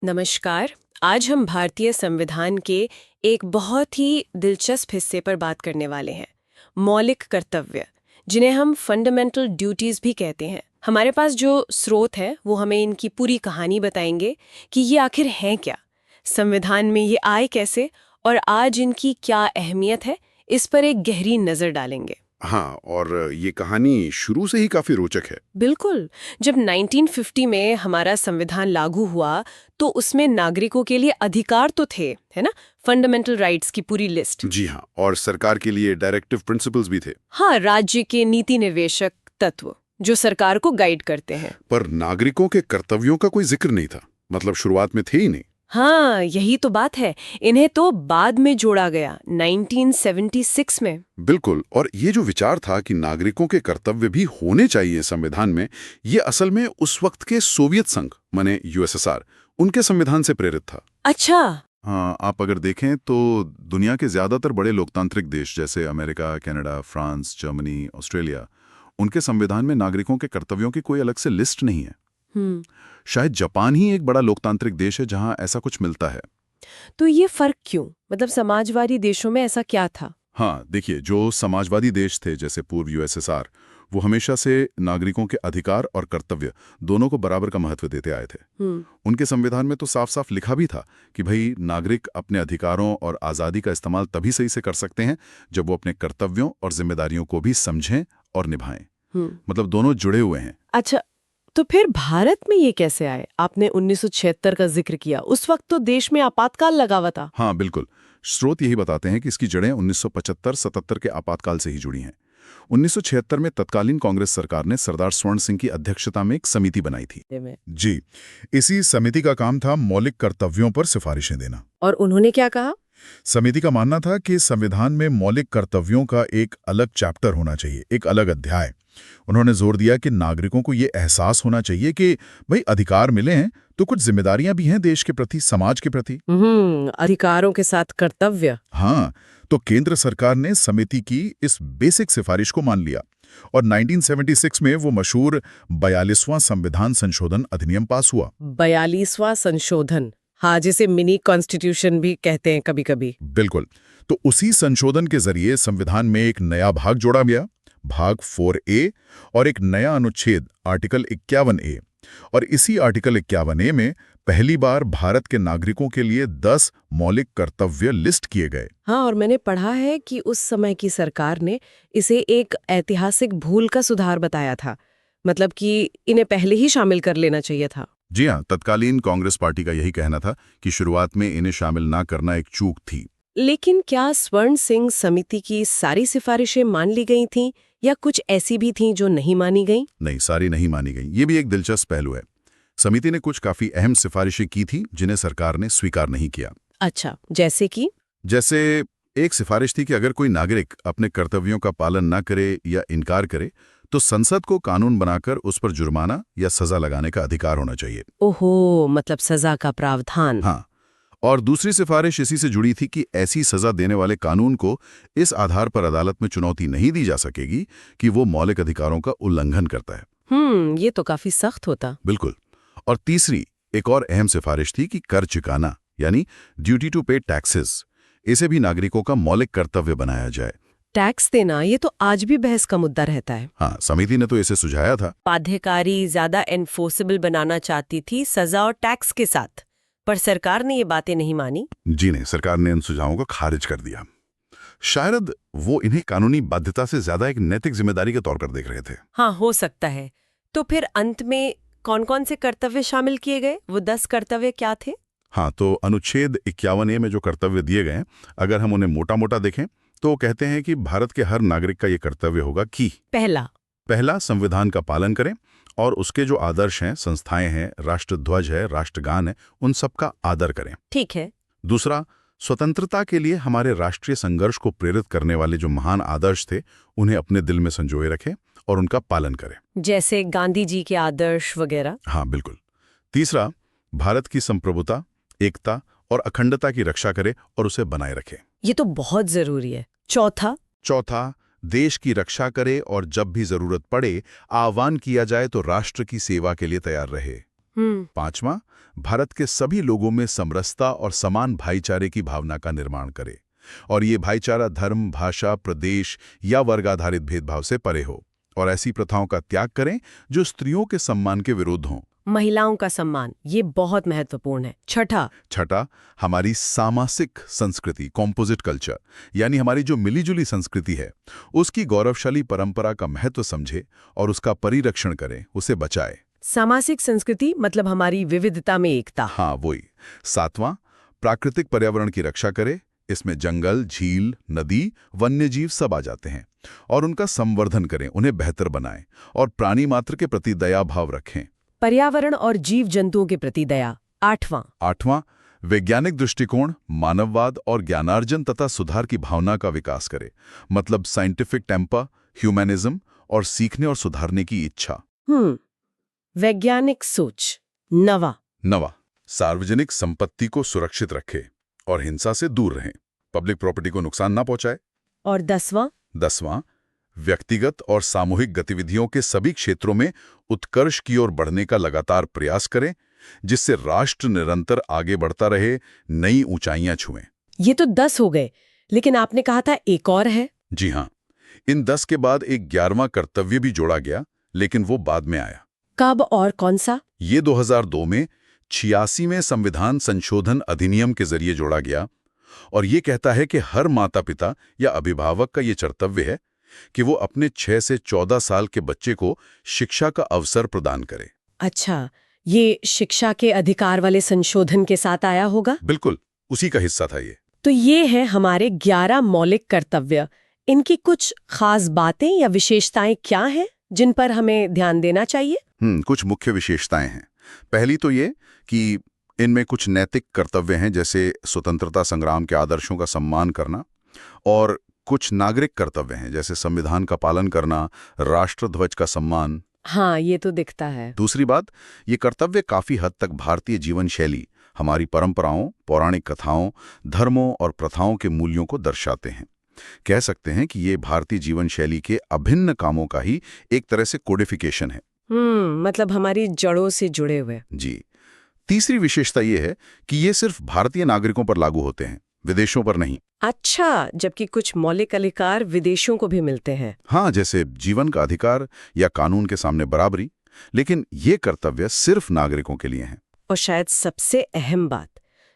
नमस्कार। आज हम भारतीय संविधान के एक बहुत ही दिलचस्प हिस्से पर बात करने वाले हैं, मौलिक कर्तव्य, जिन्हें हम फंडामेंटल ड्यूटीज भी कहते हैं। हमारे पास जो स्रोत है वो हमें इनकी पूरी कहानी बताएंगे कि ये आखिर हैं क्या, संविधान में ये आए कैसे और आज इनकी क्या अहमियत है, इस पर एक गहरी नज़र डालेंगे। हाँ, और ये कहानी शुरू से ही काफी रोचक है। बिल्कुल। जब 1950 में हमारा संविधान लागू हुआ तो उसमें नागरिकों के लिए अधिकार तो थे, है ना, फंडामेंटल राइट्स की पूरी लिस्ट। जी हाँ, और सरकार के लिए डायरेक्टिव प्रिंसिपल्स भी थे। हाँ, राज्य के नीति निर्देशक तत्व जो सरकार को गाइड करते हैं। पर नागरिकों के कर्तव्यों का कोई जिक्र नहीं था, मतलब शुरुआत में थे ही नहीं। हाँ, यही तो बात है। इन्हें तो बाद में जोड़ा गया 1976 में। बिल्कुल, और ये जो विचार था कि नागरिकों के कर्तव्य भी होने चाहिए संविधान में, ये असल में उस वक्त के सोवियत संघ माने यूएसएसआर उनके संविधान से प्रेरित था। अच्छा। हाँ, आप अगर देखें तो दुनिया के ज्यादातर बड़े लोकतांत्रिक देश जैसे America, Canada, France, Germany, Australia, उनके संविधान में नागरिकों के कर्तव्यों की कोई अलग से लिस्ट नहीं है। शायद जापान ही एक बड़ा लोकतांत्रिक देश है जहां ऐसा कुछ मिलता है। तो ये फर्क क्यों? मतलब समाजवादी देशों में ऐसा क्या था? हाँ, देखिए, जो समाजवादी देश थे जैसे पूर्व यूएसएसआर, वो हमेशा से नागरिकों के अधिकार और कर्तव्य दोनों को बराबर का महत्व देते आए थे। उनके संविधान में तो साफ साफ लिखा भी था कि भाई नागरिक अपने अधिकारों और आज़ादी का इस्तेमाल तभी सही से कर सकते हैं जब वो अपने कर्तव्यों और जिम्मेदारियों को भी समझें और निभाएं। मतलब दोनों जुड़े हुए हैं। अच्छा, तो फिर भारत में ये कैसे आए? आपने 1976 का जिक्र किया, उस वक्त तो देश में आपातकाल लगा हुआ था। हाँ बिल्कुल, स्रोत यही बताते हैं कि इसकी जड़ें 1975-77 के आपातकाल से ही जुड़ी हैं। 1976 में तत्कालीन कांग्रेस सरकार ने सरदार स्वर्ण सिंह की अध्यक्षता में एक समिति बनाई थी। जी, इसी समिति का काम था मौलिक कर्तव्यों पर सिफारिशें देना। और उन्होंने क्या कहा? समिति का मानना था कि संविधान में मौलिक कर्तव्यों का एक अलग चैप्टर होना चाहिए, एक अलग अध्याय। उन्होंने जोर दिया कि नागरिकों को ये एहसास होना चाहिए कि भाई अधिकार मिले हैं तो कुछ जिम्मेदारियां भी हैं देश के प्रति, समाज के प्रति। अधिकारों के साथ कर्तव्य। हाँ, तो केंद्र सरकार ने समिति की इस बेसिक सिफारिश को मान लिया और 1976 में वो मशहूर 42वां संविधान संशोधन अधिनियम पास हुआ। 42वां संशोधन, हाँ, जिसे मिनी कॉन्स्टिट्यूशन भी कहते हैं कभी कभी। बिल्कुल, तो उसी संशोधन के जरिए संविधान में एक नया भाग जोड़ा गया, भाग 4A, और एक नया अनुच्छेद आर्टिकल 51A। और इसी आर्टिकल 51A में पहली बार भारत के नागरिकों के लिए 10 मौलिक कर्तव्य लिस्ट किए गए। हाँ, और मैंने पढ़ा है कि उस समय की सरकार ने इसे एक ऐतिहासिक भूल का सुधार बताया था, मतलब कि इन्हें पहले ही शामिल कर लेना चाहिए था। जी हाँ, तत्कालीन कांग्रेस पार्टी का यही कहना था कि शुरुआत में इन्हें शामिल ना करना एक चूक थी। लेकिन क्या स्वर्ण सिंह समिति की सारी सिफारिशें मान ली गई थीं या कुछ ऐसी भी थीं जो नहीं मानी गईं? नहीं, सारी नहीं मानी गई। ये भी एक दिलचस्प पहलू है। समिति ने कुछ काफी अहम सिफारिशें की थी जिन्हें सरकार ने स्वीकार नहीं किया। अच्छा, जैसे कि? जैसे एक सिफारिश थी कि अगर कोई नागरिक अपने कर्तव्यों का पालन न करे या इनकार करे तो संसद को कानून बनाकर उस पर जुर्माना या सजा लगाने का अधिकार होना चाहिए। ओहो, मतलब सजा का प्रावधान। हाँ, और दूसरी सिफारिश इसी से जुड़ी थी कि ऐसी सजा देने वाले कानून को इस आधार पर अदालत में चुनौती नहीं दी जा सकेगी कि वो मौलिक अधिकारों का उल्लंघन करता है। ये तो काफी सख्त होता। बिल्कुल। और तीसरी एक और अहम सिफारिश थी कि कर चुकाना, यानी ड्यूटी टू पे टैक्सेस, इसे भी नागरिकों का मौलिक कर्तव्य बनाया जाए। टैक्स देना, ये तो आज भी बहस का मुद्दा रहता है। हाँ, समिति ने तो इसे सुझाया था। बाध्यकारी ज्यादा एनफोर्सेबल बनाना चाहती थी सजा और टैक्स के साथ, पर सरकार ने ये बातें नहीं मानी। जी नहीं, सरकार ने इन सुझावों को खारिज कर दिया। शायद वो इन्हें कानूनी बाध्यता से ज्यादा एक नैतिक जिम्मेदारी के तौर पर देख रहे थे। हाँ, हो सकता है। तो फिर अंत में कौन कौन से कर्तव्य शामिल किए गए? वो 10 कर्तव्य क्या थे? हाँ, तो अनुच्छेद 51A में जो कर्तव्य दिए गए, अगर हम उन्हें मोटा मोटा देखें तो कहते हैं कि भारत के हर नागरिक का ये कर्तव्य होगा कि पहला संविधान का पालन करें और उसके जो आदर्श हैं, संस्थाएं हैं, राष्ट्रध्वज है, राष्ट्रगान है, उन सब का आदर करें। ठीक है। दूसरा, स्वतंत्रता के लिए हमारे राष्ट्रीय संघर्ष को प्रेरित करने वाले जो महान आदर्श थे उन्हें अपने दिल में संजोए रखें और उनका पालन करें, जैसे गांधी जी के आदर्श वगैरह। हाँ बिल्कुल। तीसरा, भारत की संप्रभुता, एकता और अखंडता की रक्षा करे और उसे बनाए रखे। ये तो बहुत जरूरी है। चौथा, देश की रक्षा करे और जब भी जरूरत पड़े आह्वान किया जाए तो राष्ट्र की सेवा के लिए तैयार रहे। 5वां, भारत के सभी लोगों में समरसता और समान भाईचारे की भावना का निर्माण करे, और ये भाईचारा धर्म, भाषा, प्रदेश या वर्ग आधारित भेदभाव से परे हो, और ऐसी प्रथाओं का त्याग करें जो स्त्रियों के सम्मान के विरुद्ध हों। महिलाओं का सम्मान, ये बहुत महत्वपूर्ण है। छठा, हमारी सामासिक संस्कृति, कॉम्पोजिट कल्चर, यानी हमारी जो मिलीजुली संस्कृति है, उसकी गौरवशाली परंपरा का महत्व समझे और उसका परिरक्षण करें, उसे बचाए। सामासिक संस्कृति मतलब हमारी विविधता में एकता। हाँ, वही। 7वां, प्राकृतिक पर्यावरण की रक्षा करे। इसमें जंगल, झील, नदी, वन्यजीव सब आ जाते हैं, और उनका संवर्धन करें, उन्हें बेहतर बनाएं और प्राणी मात्र के प्रति दया भाव रखें। पर्यावरण और जीव जंतुओं के प्रति दया। 8वां, वैज्ञानिक दृष्टिकोण, मानववाद और ज्ञानार्जन तथा सुधार की भावना का विकास करे, मतलब साइंटिफिक टेम्पर, ह्यूमैनिज्म और सीखने और सुधारने की इच्छा। वैज्ञानिक सोच। 9वां, सार्वजनिक संपत्ति को सुरक्षित रखे और हिंसा से दूर रहें, पब्लिक प्रॉपर्टी को नुकसान ना पहुंचाए। और 10वां, व्यक्तिगत और सामूहिक गतिविधियों के सभी क्षेत्रों में उत्कर्ष की ओर बढ़ने का लगातार प्रयास करें, जिससे राष्ट्र निरंतर आगे बढ़ता रहे, नई ऊंचाइयां छुएं। ये तो 10 हो गए, लेकिन आपने कहा था एक और है। जी हाँ, इन 10 के बाद एक 11वां कर्तव्य भी जोड़ा गया, लेकिन वो बाद में आया। कब और कौन सा? ये 2002 में 86वें संविधान संशोधन अधिनियम के जरिए जोड़ा गया, और ये कहता है कि हर माता पिता या अभिभावक का ये कर्तव्य है कि वो अपने 6 से 14 साल के बच्चे को शिक्षा का अवसर प्रदान करे। अच्छा, ये शिक्षा के अधिकार वाले संशोधन के साथ आया होगा? बिल्कुल, उसी का हिस्सा था ये। तो ये है हमारे 11 मौलिक कर्तव्य। इनकी कुछ खास बातें या विशेषताएं क्या हैं जिन पर हमें ध्यान देना चाहिए? कुछ मुख्य विशेषताएं हैं। पहली तो ये कि इनमें कुछ नैतिक कर्तव्य हैं, जैसे स्वतंत्रता संग्राम के आदर्शों का सम्मान करना, और कुछ नागरिक कर्तव्य हैं, जैसे संविधान का पालन करना, राष्ट्रध्वज का सम्मान। हाँ, ये तो दिखता है। दूसरी बात, ये कर्तव्य काफी हद तक भारतीय जीवन शैली, हमारी परंपराओं, पौराणिक कथाओं, धर्मों और प्रथाओं के मूल्यों को दर्शाते हैं। कह सकते हैं कि ये भारतीय जीवन शैली के अभिन्न कामों का ही एक तरह से कोडिफिकेशन है। मतलब हमारी जड़ों से जुड़े हुए। जी। तीसरी विशेषता ये है कि ये सिर्फ भारतीय नागरिकों पर लागू होते हैं, विदेशों पर नहीं। अच्छा, जबकि कुछ मौलिक अधिकार विदेशों को भी मिलते हैं। हाँ, जैसे जीवन का अधिकार या कानून के सामने बराबरी, लेकिन ये कर्तव्य सिर्फ नागरिकों के लिए हैं। और शायद सबसे अहम बात,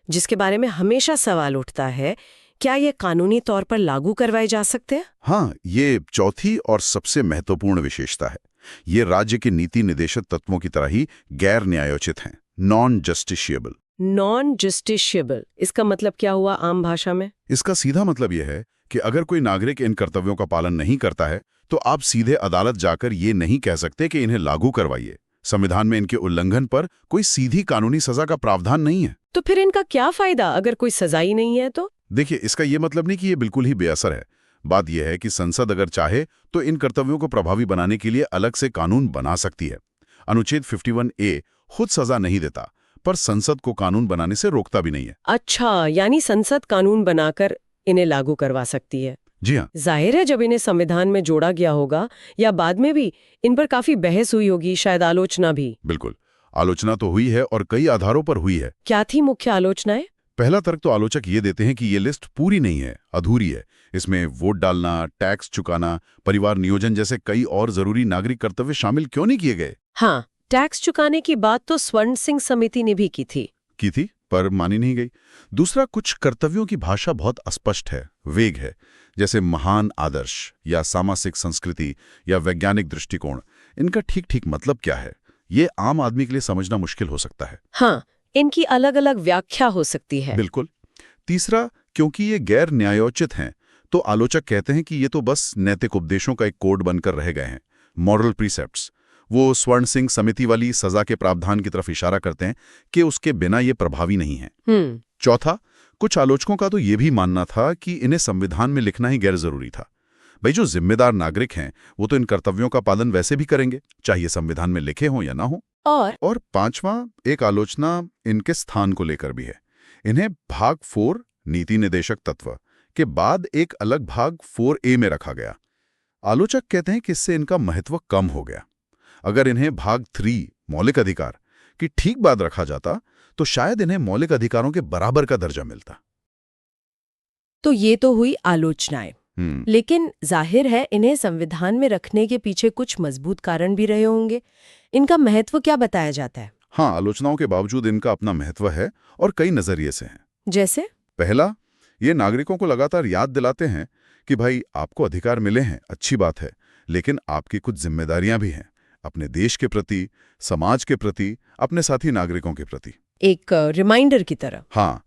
जिसके बारे में हमेशा सवाल उठता है, क्या ये कानूनी तौर पर लागू करवाए जा सकते हैं? हाँ, ये चौथी और सबसे महत्वपूर्ण विशेषता है। ये राज्य के नीति निदेशक तत्वों की तरह ही गैर न्यायोचित हैं, नॉन जस्टिशिएबल। नॉन जस्टिशिएबल, इसका मतलब क्या हुआ आम भाषा में? इसका सीधा मतलब यह है कि अगर कोई नागरिक इन कर्तव्यों का पालन नहीं करता है, तो आप सीधे अदालत जाकर ये नहीं कह सकते कि इन्हें लागू करवाइए। संविधान में इनके उल्लंघन पर कोई सीधी कानूनी सजा का प्रावधान नहीं है। तो फिर इनका क्या फायदा अगर कोई सजा ही नहीं है तो? देखिए, इसका ये मतलब नहीं कि ये बिल्कुल ही बेअसर है। बात यह है कि संसद अगर चाहे तो इन कर्तव्यों को प्रभावी बनाने के लिए अलग से कानून बना सकती है। अनुच्छेद 51A खुद सजा नहीं देता, पर संसद को कानून बनाने से रोकता भी नहीं है। अच्छा, यानी संसद कानून बनाकर इन्हें लागू करवा सकती है। जी हाँ। जाहिर है, जब इन्हें संविधान में जोड़ा गया होगा या बाद में भी, इन पर काफी बहस हुई होगी, शायद आलोचना भी। बिल्कुल, आलोचना तो हुई है और कई आधारों पर हुई है। क्या थी मुख्य आलोचनाएं? पहला तर्क तो आलोचक ये देते हैं कि ये लिस्ट पूरी नहीं है, अधूरी है। इसमें वोट डालना, टैक्स चुकाना, परिवार नियोजन जैसे कई और जरूरी नागरिक कर्तव्य शामिल क्यों नहीं किए गए। हाँ, टैक्स चुकाने की बात तो स्वर्ण सिंह समिति ने भी की थी, पर मानी नहीं गई। दूसरा, कुछ कर्तव्यों की भाषा बहुत अस्पष्ट है, वेग है, जैसे महान आदर्श या सामासिक संस्कृति या वैज्ञानिक दृष्टिकोण। इनका ठीक ठीक मतलब क्या है, ये आम आदमी के लिए समझना मुश्किल हो सकता है। हाँ, इनकी अलग अलग व्याख्या हो सकती है। बिल्कुल। तीसरा, क्योंकि ये गैर न्यायोचित हैं, तो आलोचक कहते हैं कि ये तो बस नैतिक उपदेशों का एक कोड बनकर रह गए हैं, मॉरल प्रीसेप्ट्स। वो स्वर्ण सिंह समिति वाली सजा के प्रावधान की तरफ इशारा करते हैं कि उसके बिना ये प्रभावी नहीं है। चौथा, कुछ आलोचकों का तो ये भी मानना था कि इन्हें संविधान में लिखना ही गैर जरूरी था। भाई, जो जिम्मेदार नागरिक हैं वो तो इन कर्तव्यों का पालन वैसे भी करेंगे, चाहे संविधान में लिखे हों या ना हो। और पांचवां, एक आलोचना इनके स्थान को लेकर भी है। इन्हें भाग 4 नीति निदेशक तत्व के बाद एक अलग भाग 4A में रखा गया। आलोचक कहते हैं कि इससे इनका महत्व कम हो गया। अगर इन्हें भाग 3 मौलिक अधिकार कि ठीक बात रखा जाता तो शायद इन्हें मौलिक अधिकारों के बराबर का दर्जा मिलता। तो ये तो हुई आलोचनाएं, हम्म लेकिन जाहिर है इन्हें संविधान में रखने के पीछे कुछ मजबूत कारण भी रहे होंगे। इनका महत्व क्या बताया जाता है? हाँ, आलोचनाओं के बावजूद इनका अपना महत्व है और कई नजरिए से है। जैसे? पहला, ये नागरिकों को लगातार याद दिलाते हैं कि भाई आपको अधिकार मिले हैं, अच्छी बात है, लेकिन आपकी कुछ जिम्मेदारियां भी हैं, अपने देश के प्रति, समाज के प्रति, अपने साथी नागरिकों के प्रति। एक रिमाइंडर की तरह। हाँ।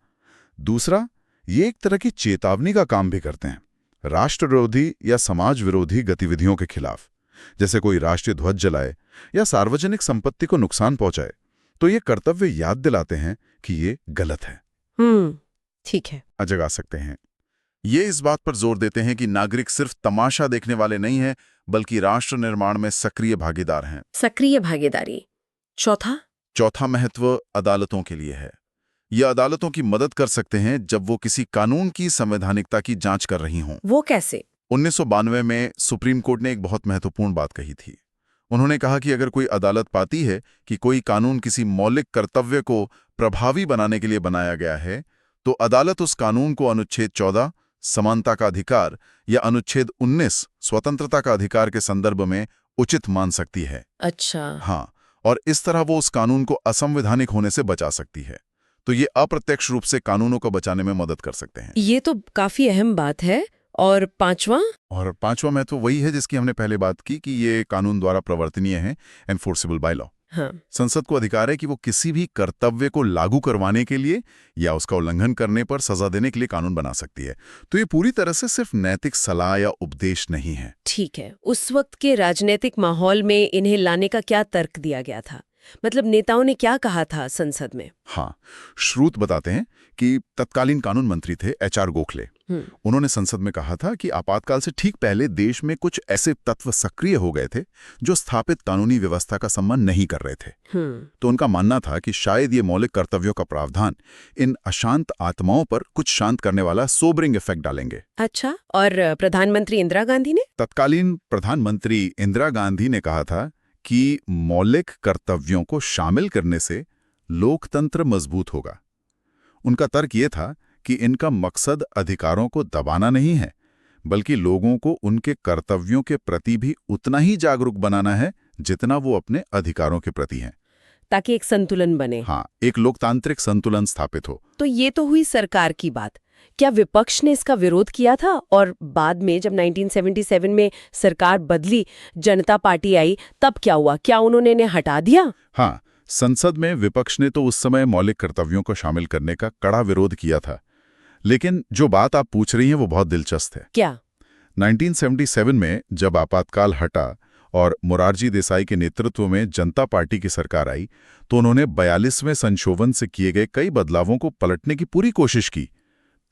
दूसरा, ये एक तरह की चेतावनी का काम भी करते हैं, राष्ट्र विरोधी या समाज विरोधी गतिविधियों के खिलाफ। जैसे कोई राष्ट्रीय ध्वज जलाए या सार्वजनिक संपत्ति को नुकसान पहुंचाए, तो ये कर्तव्य याद दिलाते हैं कि ये गलत है। ठीक है। जगा सकते हैं। ये इस बात पर जोर देते हैं कि नागरिक सिर्फ तमाशा देखने वाले नहीं हैं, बल्कि राष्ट्र निर्माण में सक्रिय भागीदार हैं। सक्रिय भागीदारी। चौथा महत्व अदालतों के लिए है। ये अदालतों की मदद कर सकते हैं जब वो किसी कानून की संवैधानिकता की जांच कर रही हों। वो कैसे? 1992 में सुप्रीम कोर्ट ने एक बहुत महत्वपूर्ण बात कही थी। उन्होंने कहा कि अगर कोई अदालत पाती है कि कोई कानून किसी मौलिक कर्तव्य को प्रभावी बनाने के लिए बनाया गया है, तो अदालत उस कानून को अनुच्छेद 14 समानता का अधिकार या अनुच्छेद 19 स्वतंत्रता का अधिकार के संदर्भ में उचित मान सकती है। अच्छा। हाँ, और इस तरह वो उस कानून को असंवैधानिक होने से बचा सकती है। तो ये अप्रत्यक्ष रूप से कानूनों को बचाने में मदद कर सकते हैं। ये तो काफी अहम बात है। और पांचवा महत्व वही है जिसकी हमने पहले बात की कि ये कानून द्वारा प्रवर्तनीय है, एनफोर्सेबल बाय लॉ। हाँ। संसद को अधिकार है कि वो किसी भी कर्तव्य को लागू करवाने के लिए या उसका उल्लंघन करने पर सजा देने के लिए कानून बना सकती है। तो ये पूरी तरह से सिर्फ नैतिक सलाह या उपदेश नहीं है। ठीक है। उस वक्त के राजनीतिक माहौल में इन्हें लाने का क्या तर्क दिया गया था? मतलब नेताओं ने क्या कहा था संसद में? हाँ, श्रुत बताते हैं कि तत्कालीन कानून मंत्री थे HR गोखले। उन्होंने संसद में कहा था कि आपातकाल से ठीक पहले देश में कुछ ऐसे तत्व सक्रिय हो गए थे जो स्थापित कानूनी व्यवस्था का सम्मान नहीं कर रहे थे। तो उनका मानना था कि शायद ये मौलिक कर्तव्यों का प्रावधान इन अशांत आत्माओं पर कुछ शांत करने वाला सोबरिंग इफेक्ट डालेंगे। अच्छा। और प्रधानमंत्री इंदिरा गांधी ने? तत्कालीन प्रधानमंत्री इंदिरा गांधी ने कहा था कि मौलिक कर्तव्यों को शामिल करने से लोकतंत्र मजबूत होगा। उनका तर्क ये था कि इनका मकसद अधिकारों को दबाना नहीं है, बल्कि लोगों को उनके कर्तव्यों के प्रति भी उतना ही जागरूक बनाना है जितना वो अपने अधिकारों के प्रति हैं, ताकि एक संतुलन बने। हाँ, एक लोकतांत्रिक संतुलन स्थापित हो। तो ये तो हुई सरकार की बात। क्या विपक्ष ने इसका विरोध किया था? और बाद में जब 1977 में सरकार बदली, जनता पार्टी आई, तब क्या हुआ? क्या उन्होंने इन्हें हटा दिया? हाँ, संसद में विपक्ष ने तो उस समय मौलिक कर्तव्यों को शामिल करने का कड़ा विरोध किया था। लेकिन जो बात आप पूछ रही हैं वो बहुत दिलचस्प है। क्या? 1977 में जब आपातकाल हटा और मोरारजी देसाई के नेतृत्व में जनता पार्टी की सरकार आई, तो उन्होंने 42वें संशोधन से किए गए कई बदलावों को पलटने की पूरी कोशिश की।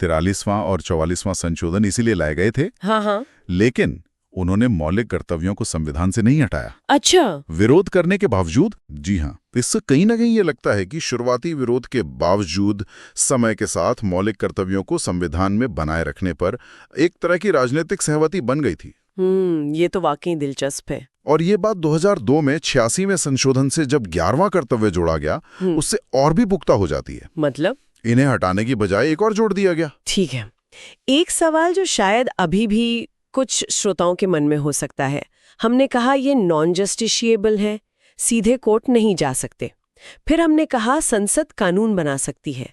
43वां और 44वां संशोधन इसीलिए लाए गए थे। हाँ। लेकिन उन्होंने मौलिक कर्तव्यों को संविधान से नहीं हटाया। अच्छा। विरोध करने के बावजूद। जी हाँ, इससे कहीं ना कहीं ये लगता है कि शुरुआती विरोध के बावजूद समय के साथ मौलिक कर्तव्यों को संविधान में बनाए रखने पर एक तरह की राजनीतिक सहमति बन गई थी। ये तो वाकई दिलचस्प है। और ये बात 2002 में 86वें संशोधन से जब 11वां कर्तव्य जोड़ा गया, उससे और भी पुख्ता हो जाती है। मतलब इन्हें हटाने की बजाय एक और जोड़ दिया गया। ठीक है। एक सवाल जो शायद अभी भी कुछ श्रोताओं के मन में हो सकता है, हमने कहा ये नॉन जस्टिशिएबल है, सीधे कोर्ट नहीं जा सकते। फिर हमने कहा संसद कानून बना सकती है।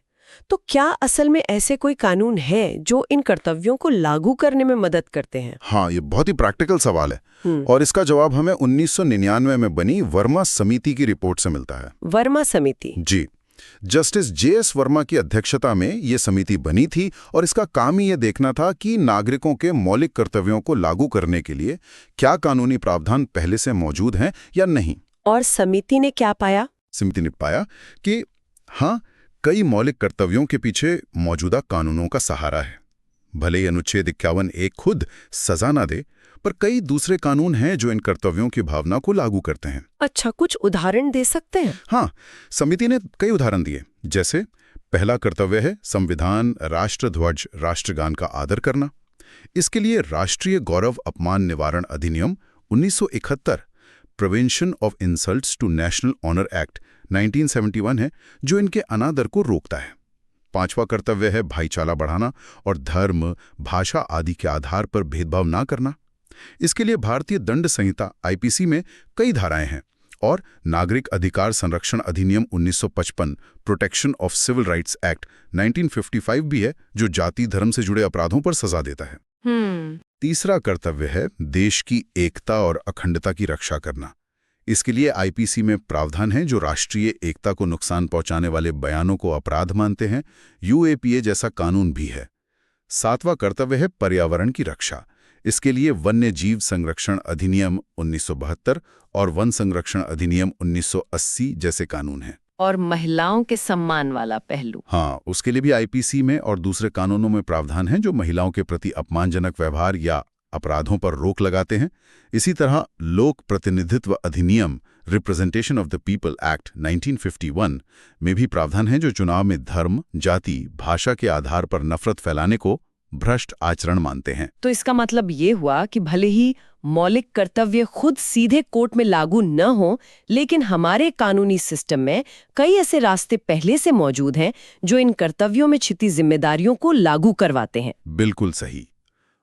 तो क्या असल में ऐसे कोई कानून है जो इन कर्तव्यों को लागू करने में मदद करते हैं? हाँ, ये बहुत ही प्रैक्टिकल सवाल है और इसका जवाब हमें 1999 में बनी वर्मा समिति की रिपोर्ट से मिलता है। वर्मा समिति? जी, जस्टिस JS वर्मा की अध्यक्षता में ये समिति बनी थी और इसका काम ही ये देखना था कि नागरिकों के मौलिक कर्तव्यों को लागू करने के लिए क्या कानूनी प्रावधान पहले से मौजूद हैं या नहीं। और समिति ने क्या पाया? समिति ने पाया कि हाँ, कई मौलिक कर्तव्यों के पीछे मौजूदा कानूनों का सहारा है। भले ही अनुच्छेद 51(1) खुद सजा ना दे, पर कई दूसरे कानून हैं जो इन कर्तव्यों की भावना को लागू करते हैं। अच्छा, कुछ उदाहरण दे सकते हैं? हाँ, समिति ने कई उदाहरण दिए। जैसे पहला कर्तव्य है संविधान, राष्ट्रध्वज, राष्ट्रगान का आदर करना। इसके लिए राष्ट्रीय गौरव अपमान निवारण अधिनियम 1971, prevention of insults to national honour act 1971 है, जो इनके अनादर को रोकता है। 5वां कर्तव्य है भाईचारा बढ़ाना और धर्म, भाषा आदि के आधार पर भेदभाव ना करना। इसके लिए भारतीय दंड संहिता आईपीसी में कई धाराएं हैं और नागरिक अधिकार संरक्षण अधिनियम 1955 protection of civil rights act 1955 भी है, जो जाति धर्म से जुड़े अपराधों पर सजा देता है। तीसरा कर्तव्य है देश की एकता और अखंडता की रक्षा करना। इसके लिए आईपीसी में प्रावधान है जो राष्ट्रीय एकता को नुकसान पहुंचाने वाले बयानों को अपराध मानते हैं। यूएपीए जैसा कानून भी है। 7वां कर्तव्य है पर्यावरण की रक्षा। इसके लिए वन्य जीव संरक्षण अधिनियम 1972 और वन संरक्षण अधिनियम 1980 जैसे कानून हैं। और महिलाओं के सम्मान वाला पहलू। हाँ, उसके लिए भी आईपीसी में और दूसरे कानूनों में प्रावधान है जो महिलाओं के प्रति अपमानजनक व्यवहार या अपराधों पर रोक लगाते हैं। इसी तरह लोक प्रतिनिधित्व अधिनियम representation of the people act 1951 में भी प्रावधान है जो चुनाव में धर्म, जाति, भाषा के आधार पर नफरत फैलाने को भ्रष्ट आचरण मानते हैं। तो इसका मतलब ये हुआ कि भले ही मौलिक कर्तव्य खुद सीधे कोर्ट में लागू न हो, लेकिन हमारे कानूनी सिस्टम में कई ऐसे रास्ते पहले से मौजूद हैं जो इन कर्तव्यों में छिपी जिम्मेदारियों को लागू करवाते हैं। बिल्कुल सही।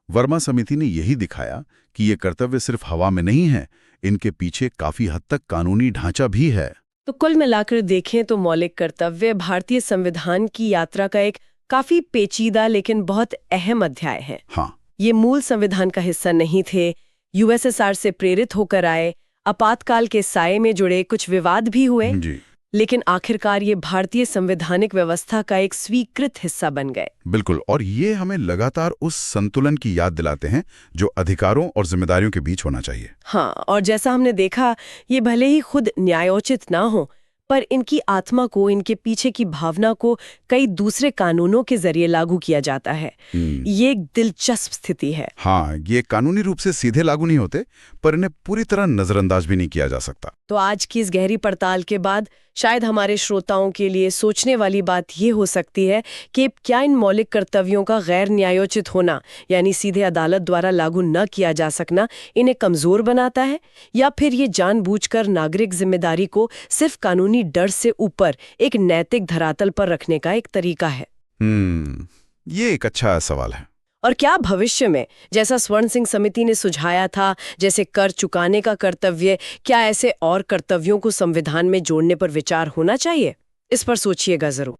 वर्मा समिति ने यही दिखाया कि ये कर्तव्य सिर्फ हवा में नहीं है, इनके पीछे काफी हद तक कानूनी ढांचा भी है। तो कुल मिलाकर देखें तो मौलिक कर्तव्य भारतीय संविधान की यात्रा का एक काफी पेचीदा लेकिन बहुत अहम अध्याय है। हाँ, ये मूल संविधान का हिस्सा नहीं थे, यूएसएसआर से प्रेरित होकर आए, आपातकाल के साये में जुड़े, कुछ विवाद भी हुए, जी। लेकिन आखिरकार ये भारतीय संवैधानिक व्यवस्था का एक स्वीकृत हिस्सा बन गए। बिल्कुल, और ये हमें लगातार उस संतुलन की याद दिलाते हैं जो अधिकारों और जिम्मेदारियों के बीच होना चाहिए। हाँ, और जैसा हमने देखा, ये भले ही खुद न्यायोचित ना हो, पर इनकी आत्मा को, इनके पीछे की भावना को कई दूसरे कानूनों के जरिए लागू किया जाता है। ये एक दिलचस्प स्थिति है। हाँ, ये कानूनी रूप से सीधे लागू नहीं होते, पर इन्हें पूरी तरह नजरअंदाज भी नहीं किया जा सकता। तो आज की इस गहरी पड़ताल के बाद शायद हमारे श्रोताओं के लिए सोचने वाली बात ये हो सकती है कि क्या इन मौलिक कर्तव्यों का गैर न्यायोचित होना, यानी सीधे अदालत द्वारा लागू न किया जा सकना, इन्हें कमजोर बनाता है, या फिर ये जानबूझकर नागरिक जिम्मेदारी को सिर्फ कानूनी डर से ऊपर एक नैतिक धरातल पर रखने का एक तरीका है। ये एक अच्छा सवाल है। और क्या भविष्य में, जैसा स्वर्ण सिंह समिति ने सुझाया था, जैसे कर चुकाने का कर्तव्य, क्या ऐसे और कर्तव्यों को संविधान में जोड़ने पर विचार होना चाहिए? इस पर सोचिएगा जरूर।